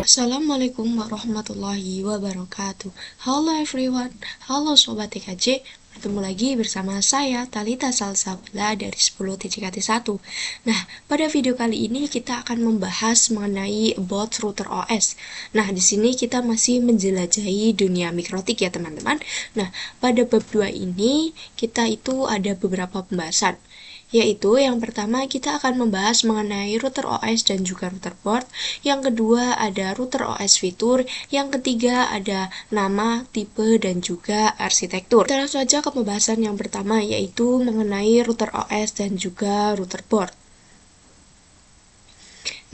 Assalamualaikum warahmatullahi wabarakatuh. Halo everyone, halo Sobat TKJ. Bertemu lagi bersama saya Talita Salsabila dari 10.1. Nah, pada video kali ini kita akan membahas mengenai about router OS. Nah, di sini kita masih menjelajahi dunia mikrotik ya teman-teman. Nah, pada bab 2 ini kita itu ada beberapa pembahasan. Yaitu yang pertama kita akan membahas mengenai router OS dan juga router board. Yang kedua ada router OS fitur. Yang ketiga ada nama, tipe, dan juga arsitektur. Kita langsung saja ke pembahasan yang pertama yaitu mengenai router OS dan juga router board.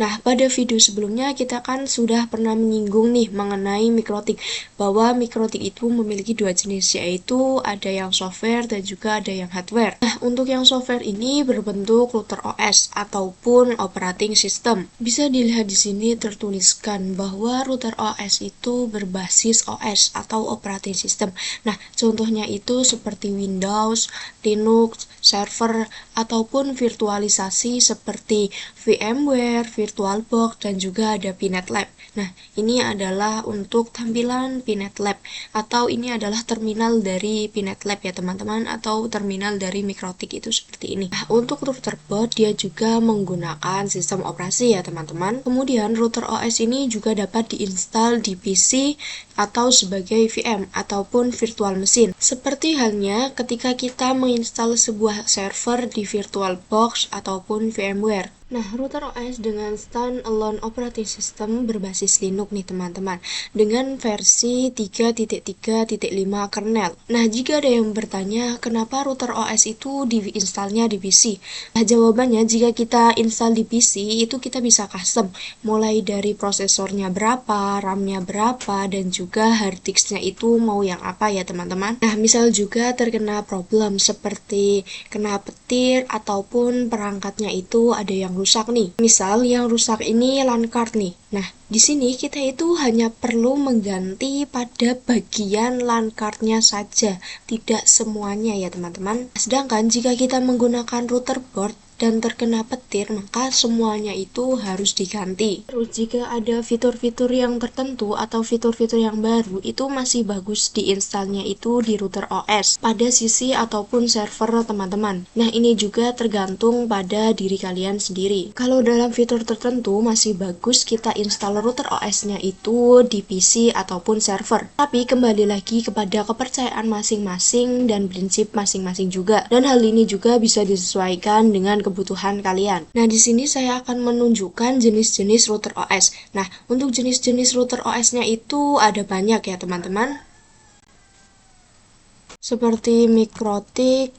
Nah, pada video sebelumnya kita kan sudah pernah menyinggung nih mengenai mikrotik, bahwa mikrotik itu memiliki dua jenis, yaitu ada yang software dan juga ada yang hardware. Nah, untuk yang software ini berbentuk router OS ataupun operating system. Bisa dilihat di sini tertuliskan bahwa router OS itu berbasis OS atau operating system. Nah, contohnya itu seperti Windows, Linux, server, ataupun virtualisasi seperti VMware, VirtualBox, dan juga ada Pinet Lab. Nah, ini adalah untuk tampilan Pinet Lab, atau ini adalah terminal dari Pinet Lab ya teman-teman, atau terminal dari mikrotik itu seperti ini. Nah, untuk router board dia juga menggunakan sistem operasi ya teman-teman. Kemudian router OS ini juga dapat diinstal di PC atau sebagai VM ataupun virtual machine. Seperti halnya ketika kita menginstal sebuah server di VirtualBox ataupun VMware. Nah, router OS dengan standalone operating system berbasis Linux nih teman-teman, dengan versi 3.3.5 kernel. Nah, jika ada yang bertanya kenapa router OS itu diinstalnya di PC? Nah, jawabannya jika kita install di PC itu kita bisa custom, mulai dari prosesornya berapa, RAM-nya berapa, dan juga hard disk-nya itu mau yang apa ya teman-teman. Nah, misal juga terkena problem seperti kena petir ataupun perangkatnya itu ada yang rusak nih. Misal yang rusak ini LAN card nih. Nah, di sini kita itu hanya perlu mengganti pada bagian LAN card-nya saja, tidak semuanya ya teman-teman. Sedangkan jika kita menggunakan router board dan terkena petir, maka semuanya itu harus diganti. Terus jika ada fitur-fitur yang tertentu atau fitur-fitur yang baru, itu masih bagus diinstalnya itu di router OS pada sisi ataupun server teman-teman. Nah, ini juga tergantung pada diri kalian sendiri. Kalau dalam fitur tertentu masih bagus kita install router OS-nya itu di PC ataupun server. Tapi kembali lagi kepada kepercayaan masing-masing dan prinsip masing-masing juga. Dan hal ini juga bisa disesuaikan dengan kebutuhan kalian. Nah, di sini saya akan menunjukkan jenis-jenis router OS. Nah, untuk jenis-jenis router OS-nya itu ada banyak ya, teman-teman. Seperti mikrotik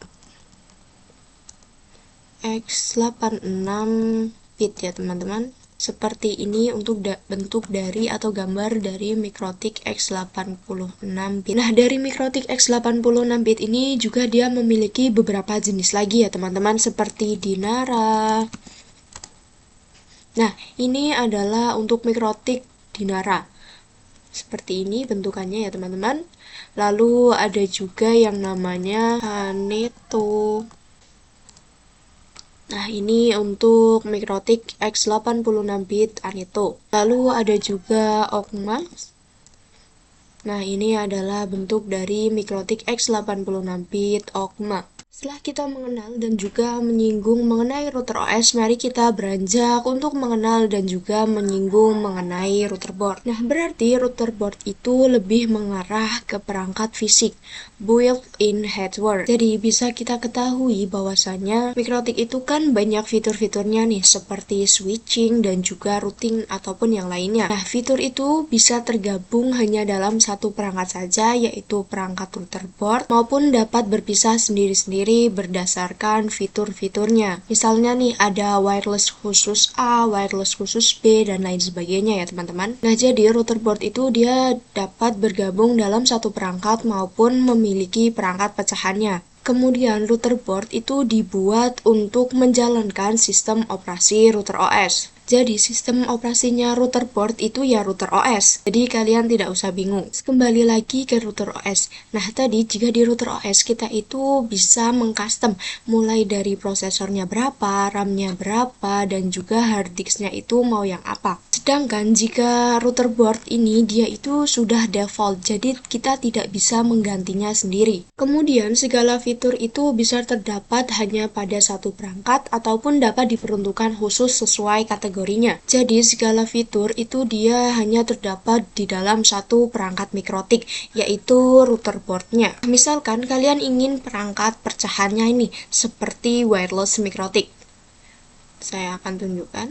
X86-bit ya, teman-teman. Seperti ini untuk bentuk dari atau gambar dari mikrotik X86-bit. Nah, dari mikrotik X86-bit ini juga dia memiliki beberapa jenis lagi ya teman-teman, seperti Dinara. Nah, ini adalah untuk mikrotik Dinara. Seperti ini bentukannya ya teman-teman. Lalu ada juga yang namanya Haneto. Nah, ini untuk mikrotik X86-bit Aneto. Lalu ada juga Okma. Nah, ini adalah bentuk dari mikrotik X86-bit Okma. Setelah kita mengenal dan juga menyinggung mengenai router OS, mari kita beranjak untuk mengenal dan juga menyinggung mengenai router board. Nah, berarti router board itu lebih mengarah ke perangkat fisik, built-in hardware. Jadi, bisa kita ketahui bahwasannya mikrotik itu kan banyak fitur-fiturnya nih, seperti switching dan juga routing ataupun yang lainnya. Nah, fitur itu bisa tergabung hanya dalam satu perangkat saja, yaitu perangkat router board, maupun dapat berpisah sendiri-sendiri berdasarkan fitur-fiturnya. Misalnya nih ada wireless khusus A, wireless khusus B, dan lain sebagainya ya teman-teman. Nah, jadi router board itu dia dapat bergabung dalam satu perangkat maupun memiliki perangkat pecahannya. Kemudian router board itu dibuat untuk menjalankan sistem operasi router OS. Jadi sistem operasinya router board itu ya router OS. Jadi kalian tidak usah bingung. Kembali lagi ke router OS. Nah tadi jika di router OS kita itu bisa mengcustom mulai dari prosesornya berapa, RAM-nya berapa, dan juga hard disknya itu mau yang apa. Sedangkan jika router board ini dia itu sudah default, jadi kita tidak bisa menggantinya sendiri. Kemudian segala fitur itu bisa terdapat hanya pada satu perangkat ataupun dapat diperuntukkan khusus sesuai kategorinya. Jadi segala fitur itu dia hanya terdapat di dalam satu perangkat mikrotik, yaitu router boardnya. Misalkan kalian ingin perangkat pecahannya ini seperti wireless mikrotik. Saya akan tunjukkan.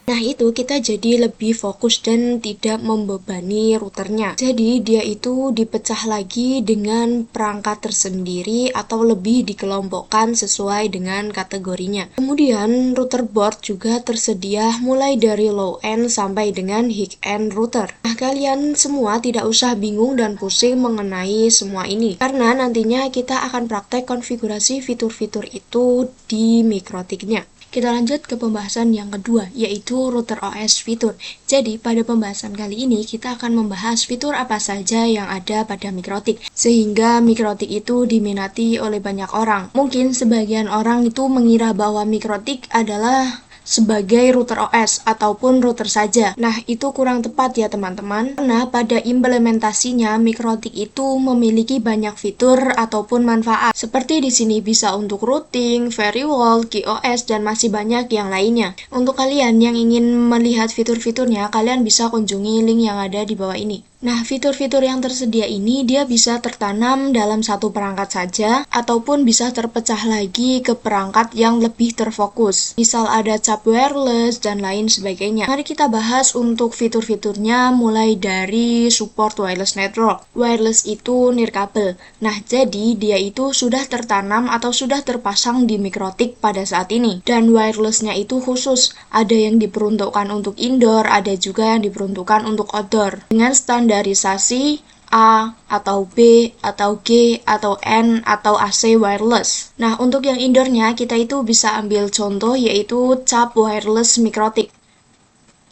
Nah itu kita jadi lebih fokus dan tidak membebani routernya. Jadi dia itu dipecah lagi dengan perangkat tersendiri atau lebih dikelompokkan sesuai dengan kategorinya. Kemudian router board juga tersedia mulai dari low end sampai dengan high end router. Nah kalian semua tidak usah bingung dan pusing mengenai semua ini, karena nantinya kita akan praktek konfigurasi fitur-fitur itu di mikrotiknya. Kita lanjut ke pembahasan yang kedua, yaitu router OS fitur. Jadi, pada pembahasan kali ini kita akan membahas fitur apa saja yang ada pada mikrotik, sehingga mikrotik itu diminati oleh banyak orang. Mungkin sebagian orang itu mengira bahwa mikrotik adalah sebagai router OS ataupun router saja. Nah, itu kurang tepat ya teman-teman. Karena pada implementasinya mikrotik itu memiliki banyak fitur ataupun manfaat. Seperti di sini bisa untuk routing, firewall, QoS, dan masih banyak yang lainnya. Untuk kalian yang ingin melihat fitur-fiturnya, kalian bisa kunjungi link yang ada di bawah ini. Nah, fitur-fitur yang tersedia ini dia bisa tertanam dalam satu perangkat saja ataupun bisa terpecah lagi ke perangkat yang lebih terfokus. Misal ada cap wireless dan lain sebagainya. Mari kita bahas untuk fitur-fiturnya mulai dari support wireless network. Wireless itu nirkabel. Nah, jadi dia itu sudah tertanam atau sudah terpasang di mikrotik pada saat ini. Dan wirelessnya itu khusus. Ada yang diperuntukkan untuk indoor, ada juga yang diperuntukkan untuk outdoor. Dengan standarisasi A atau B atau G atau N atau AC wireless. Nah, untuk yang indoornya kita itu bisa ambil contoh yaitu cap wireless mikrotik.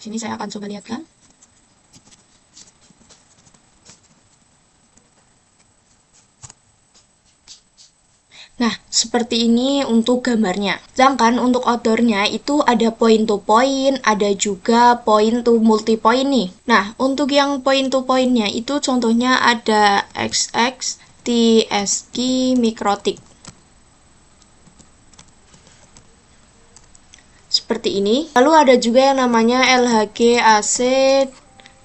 Sini saya akan coba lihatkan. Nah, seperti ini untuk gambarnya. Sedangkan untuk outdoornya itu ada point to point, ada juga point to multi point nih. Nah, untuk yang point to pointnya itu contohnya ada XX, TSG, mikrotik. Seperti ini. Lalu ada juga yang namanya LHG, AC,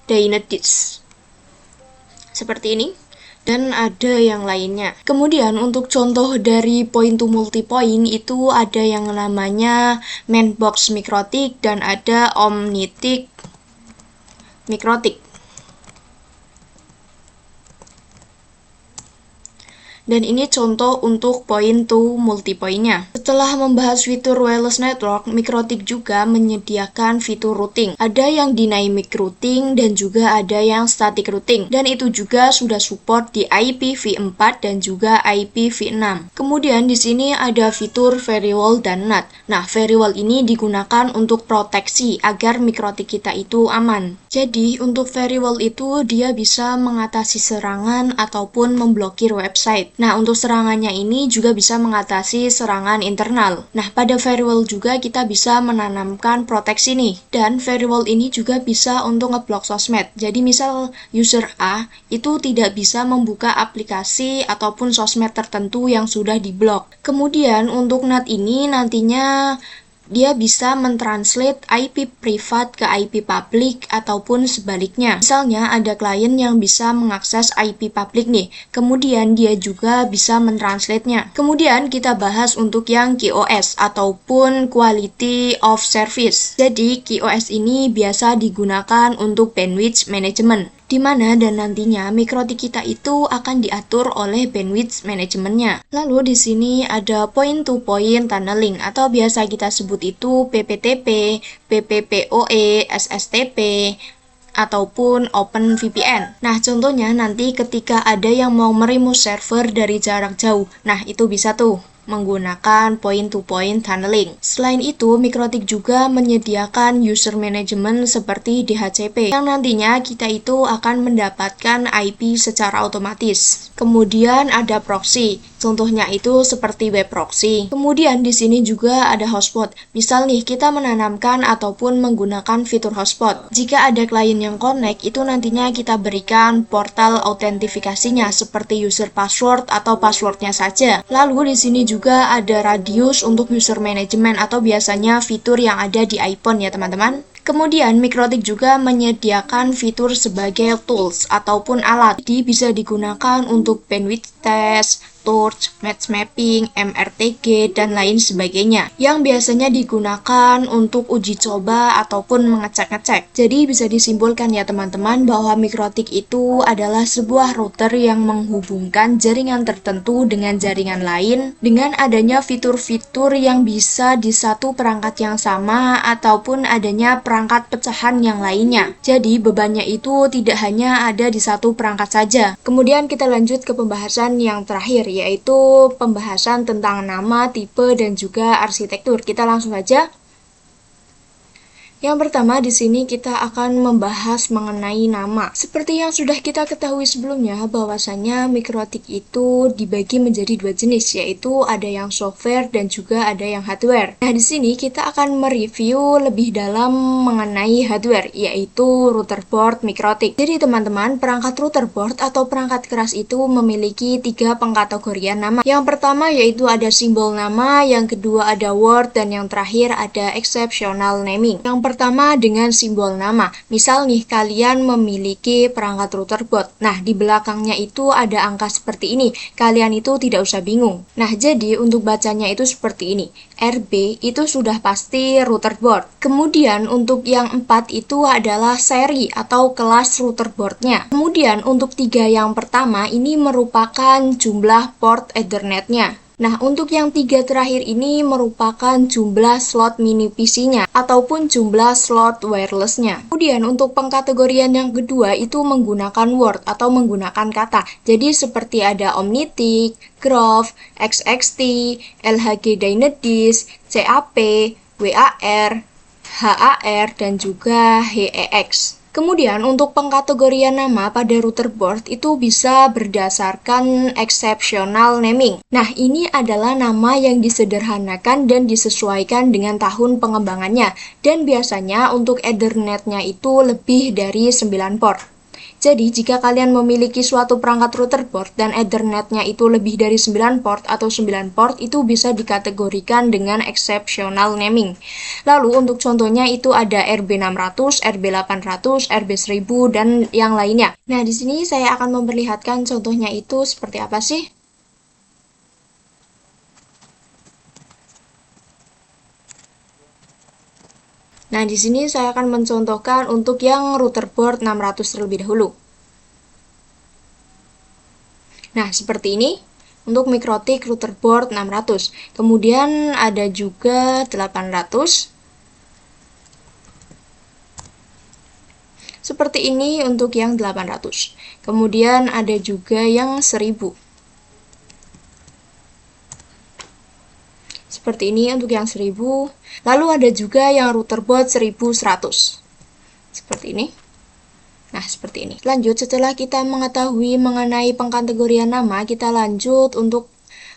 Dynadis. Seperti ini. Dan ada yang lainnya. Kemudian untuk contoh dari point to multi point itu ada yang namanya main box mikrotik dan ada omnitic mikrotik. Dan ini contoh untuk point to multi point-nya. Setelah membahas fitur wireless network, mikrotik juga menyediakan fitur routing. Ada yang dynamic routing dan juga ada yang static routing. Dan itu juga sudah support di IPv4 dan juga IPv6. Kemudian di sini ada fitur firewall dan NAT. Nah, firewall ini digunakan untuk proteksi agar mikrotik kita itu aman. Jadi, untuk firewall itu dia bisa mengatasi serangan ataupun memblokir website. Nah, untuk serangannya ini juga bisa mengatasi serangan internal. Nah, pada firewall juga kita bisa menanamkan proteksi nih. Dan firewall ini juga bisa untuk ngeblok sosmed. Jadi, misal user A itu tidak bisa membuka aplikasi ataupun sosmed tertentu yang sudah diblok. Kemudian, untuk NAT ini nantinya dia bisa mentranslate IP privat ke IP public ataupun sebaliknya. Misalnya ada klien yang bisa mengakses IP public nih, kemudian dia juga bisa mentranslate-nya. Kemudian kita bahas untuk yang QoS ataupun Quality of Service. Jadi QoS ini biasa digunakan untuk bandwidth management, di mana dan nantinya mikrotik kita itu akan diatur oleh bandwidth manajemennya. Lalu di sini ada point to point tunneling atau biasa kita sebut itu PPTP, PPPoE, SSTP, ataupun OpenVPN. Nah, contohnya nanti ketika ada yang mau meremote server dari jarak jauh. Nah, itu bisa tuh. menggunakan point-to-point tunneling. Selain itu, Mikrotik juga menyediakan user management seperti DHCP, yang nantinya kita itu akan mendapatkan IP secara otomatis. Kemudian ada proxy, contohnya itu seperti web proxy. Kemudian di sini juga ada hotspot. Misal nih, kita menanamkan ataupun menggunakan fitur hotspot. Jika ada klien yang connect, itu nantinya kita berikan portal autentifikasinya seperti user password atau passwordnya saja. Lalu di sini juga ada radius untuk user management atau biasanya fitur yang ada di iPhone ya teman-teman. Kemudian Mikrotik juga menyediakan fitur sebagai tools ataupun alat. Jadi bisa digunakan untuk bandwidth test, torch, match mapping, MRTG, dan lain sebagainya yang biasanya digunakan untuk uji coba ataupun mengecek-ngecek. Jadi bisa disimpulkan ya teman-teman bahwa Mikrotik itu adalah sebuah router yang menghubungkan jaringan tertentu dengan jaringan lain dengan adanya fitur-fitur yang bisa di satu perangkat yang sama ataupun adanya perangkat pecahan yang lainnya. Jadi bebannya itu tidak hanya ada di satu perangkat saja. Kemudian kita lanjut ke pembahasan yang terakhir, yaitu pembahasan tentang nama, tipe, dan juga arsitektur. Kita langsung aja. Yang pertama di sini kita akan membahas mengenai nama. Seperti yang sudah kita ketahui sebelumnya, bahwasannya Mikrotik itu dibagi menjadi dua jenis, yaitu ada yang software dan juga ada yang hardware. Nah, di sini kita akan mereview lebih dalam mengenai hardware, yaitu router board Mikrotik. Jadi teman-teman, perangkat router board atau perangkat keras itu memiliki 3 pengkategorian nama. Yang pertama yaitu ada simbol nama, yang kedua ada word, dan yang terakhir ada exceptional naming. Yang pertama dengan simbol nama. Misal nih kalian memiliki perangkat router board. Nah, di belakangnya itu ada angka seperti ini. Kalian itu tidak usah bingung. Nah, jadi untuk bacanya itu seperti ini. RB itu sudah pasti router board. Kemudian untuk yang 4 itu adalah seri atau kelas router boardnya. Kemudian untuk 3 yang pertama ini merupakan jumlah port Ethernet-nya. Nah, untuk yang 3 terakhir ini merupakan jumlah slot mini PC-nya ataupun jumlah slot wireless-nya. Kemudian untuk pengkategorian yang kedua itu menggunakan word atau menggunakan kata. Jadi seperti ada Omnitic, Graph, XXT, LHG Dynadisk, CAP, WAR, HAR, dan juga HEX. Kemudian untuk pengkategorian nama pada router board itu bisa berdasarkan exceptional naming. Nah, ini adalah nama yang disederhanakan dan disesuaikan dengan tahun pengembangannya. Dan biasanya untuk Ethernet-nya itu lebih dari 9 port. Jadi, jika kalian memiliki suatu perangkat router board dan Ethernet-nya itu lebih dari 9 port atau 9 port, itu bisa dikategorikan dengan exceptional naming. Lalu, untuk contohnya itu ada RB600, RB800, RB1000, dan yang lainnya. Nah, di sini saya akan memperlihatkan contohnya itu seperti apa sih? Nah, di sini saya akan mencontohkan untuk yang router board 600 terlebih dahulu. Nah, seperti ini untuk Mikrotik router board 600. Kemudian ada juga 800. Seperti ini untuk yang 800. Kemudian ada juga yang 1000. Seperti ini untuk yang 1000. Lalu ada juga yang router board 1100. Seperti ini. Nah, seperti ini. Lanjut, setelah kita mengetahui mengenai pengkategorian nama, kita lanjut untuk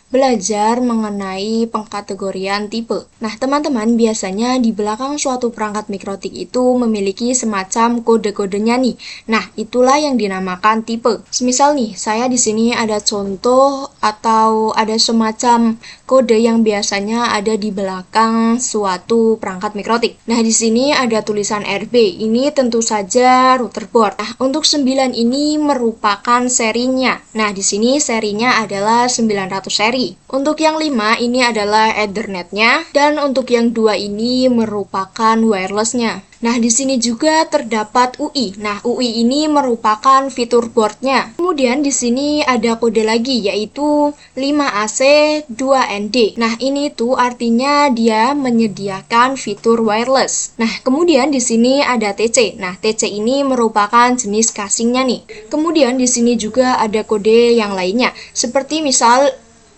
belajar mengenai pengkategorian tipe. Nah, teman-teman, biasanya di belakang suatu perangkat Mikrotik itu memiliki semacam kode-kodenya nih. Nah, itulah yang dinamakan tipe. Semisal nih, saya di sini ada contoh atau ada semacam kode yang biasanya ada di belakang suatu perangkat Mikrotik. Nah, di sini ada tulisan RB. Ini tentu saja router board. Nah, untuk 9 ini merupakan serinya. Nah, di sini serinya adalah 900 seri. Untuk yang 5 ini adalah Ethernet-nya, dan untuk yang 2 ini merupakan wireless-nya. Nah, di sini juga terdapat UI. Nah, UI ini merupakan fitur board-nya. Kemudian di sini ada kode lagi, yaitu 5AC 2ND. Nah, ini tuh artinya dia menyediakan fitur wireless. Nah, kemudian di sini ada TC. Nah, TC ini merupakan jenis casingnya nih. Kemudian di sini juga ada kode yang lainnya, seperti misal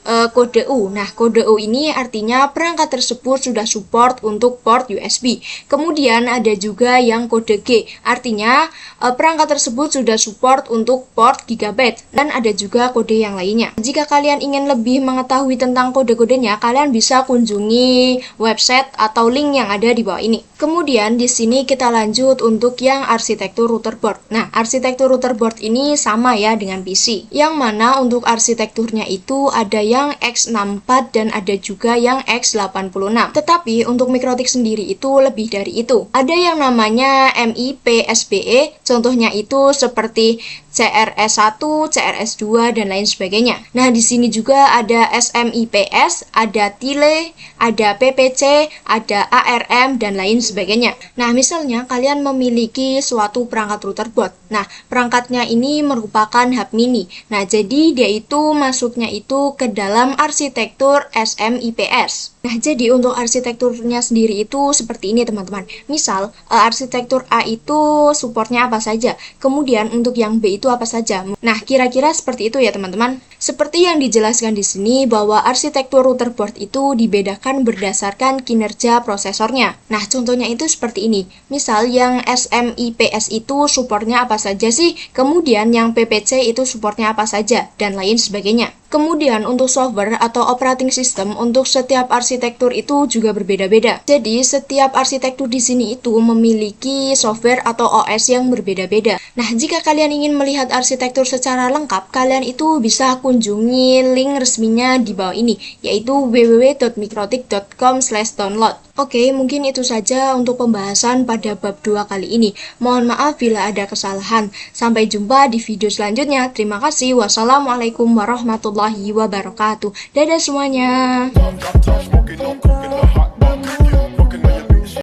kode U. Nah, kode U ini artinya perangkat tersebut sudah support untuk port USB. Kemudian ada juga yang kode G, artinya perangkat tersebut sudah support untuk port gigabyte. Dan ada juga kode yang lainnya. Jika kalian ingin lebih mengetahui tentang kode-kodenya, kalian bisa kunjungi website atau link yang ada di bawah ini. Kemudian di sini kita lanjut untuk yang arsitektur router board. Nah, arsitektur router board ini sama ya dengan PC. Yang mana untuk arsitekturnya itu ada yang x64 dan ada juga yang x86. Tetapi untuk Mikrotik sendiri itu lebih dari itu. Ada yang namanya MIP SBE, contohnya itu seperti CRS1, CRS2 dan lain sebagainya. Nah, di sini juga ada SMIPS, ada TILE, ada PPC, ada ARM dan lain sebagainya. Nah, misalnya kalian memiliki suatu perangkat router board. Nah, perangkatnya ini merupakan hub mini. Nah, jadi dia itu masuknya itu ke dalam arsitektur SMIPS. Nah, jadi untuk arsitekturnya sendiri itu seperti ini teman-teman. Misal, arsitektur A itu supportnya apa saja. Kemudian untuk yang B itu apa saja. Nah, kira-kira seperti itu ya teman-teman. Seperti yang dijelaskan di sini bahwa arsitektur router board itu dibedakan berdasarkan kinerja prosesornya. Nah, contohnya itu seperti ini. Misal yang SMIPS itu supportnya apa saja sih? Kemudian yang PPC itu supportnya apa saja dan lain sebagainya. Kemudian untuk software atau operating system untuk setiap arsitektur itu juga berbeda-beda. Jadi setiap arsitektur di sini itu memiliki software atau OS yang berbeda-beda. Nah, jika kalian ingin melihat arsitektur secara lengkap, kalian itu bisa kunjungi link resminya di bawah ini, yaitu www.mikrotik.com/download. Oke, mungkin itu saja untuk pembahasan pada bab 2 kali ini. Mohon maaf bila ada kesalahan. Sampai jumpa di video selanjutnya. Terima kasih. Wassalamualaikum warahmatullahi wabarakatuh. Dadah semuanya.